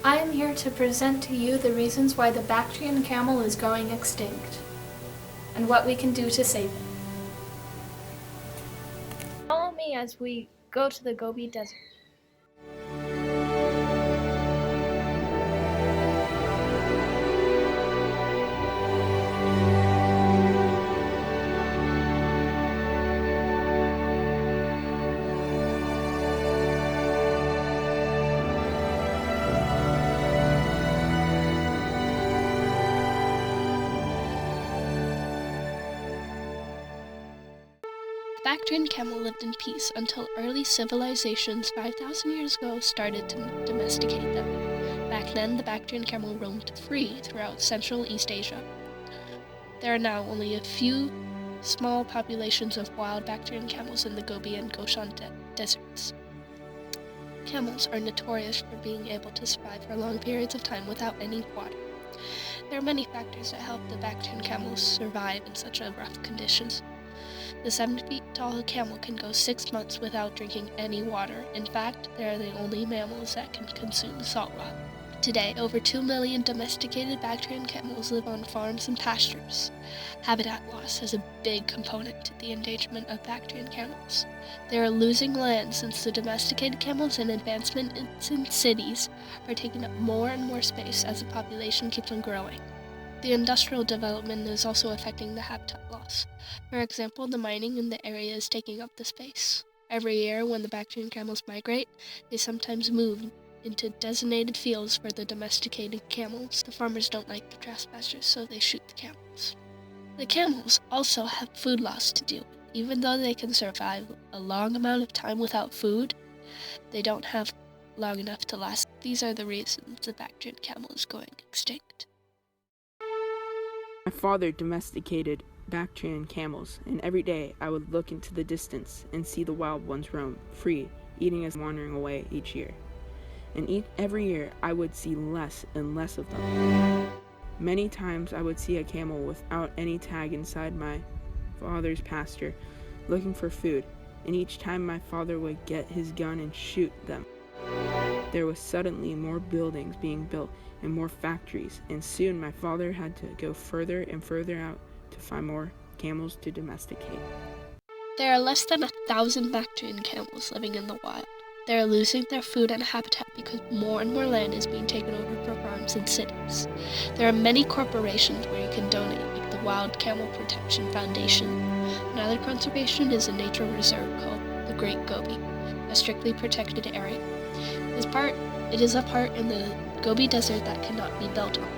I am here to present to you the reasons why the Bactrian camel is going extinct, and what we can do to save it. Follow me as we go to the Gobi Desert. The Bactrian camel lived in peace until early civilizations 5,000 years ago started to domesticate them. Back then, the Bactrian camel roamed free throughout Central East Asia. There are now only a few small populations of wild Bactrian camels in the Gobi and Goshan deserts. Camels are notorious for being able to survive for long periods of time without any water. There are many factors that help the Bactrian camels survive in such rough conditions. The 7-feet-tall camel can go 6 months without drinking any water. In fact, they are the only mammals that can consume salt rock. Today, over 2 million domesticated Bactrian camels live on farms and pastures. Habitat loss is a big component to the endangerment of Bactrian camels. They are losing land since the domesticated camels and advancements in cities are taking up more and more space as the population keeps on growing. The industrial development is also affecting the habitat loss. For example, the mining in the area is taking up the space. Every year, when the Bactrian camels migrate, they sometimes move into designated fields for the domesticated camels. The farmers don't like the trespassers, so they shoot the camels. The camels also have food loss to deal with. Even though they can survive a long amount of time without food, they don't have long enough to last. These are the reasons the Bactrian camel is going extinct. My father domesticated Bactrian camels, and every day I would look into the distance and see the wild ones roam free, eating as wandering away each year. And every year I would see less and less of them. Many times I would see a camel without any tag inside my father's pasture, looking for food, and each time my father would get his gun and shoot them. There was suddenly more buildings being built and more factories, and soon my father had to go further and further out to find more camels to domesticate. There are less than 1,000 Bactrian camels living in the wild. They are losing their food and habitat because more and more land is being taken over for farms and cities. There are many corporations where you can donate, like the Wild Camel Protection Foundation. Another conservation is a nature reserve called the Great Gobi, a strictly protected area. It is a part in the Gobi Desert that cannot be built on.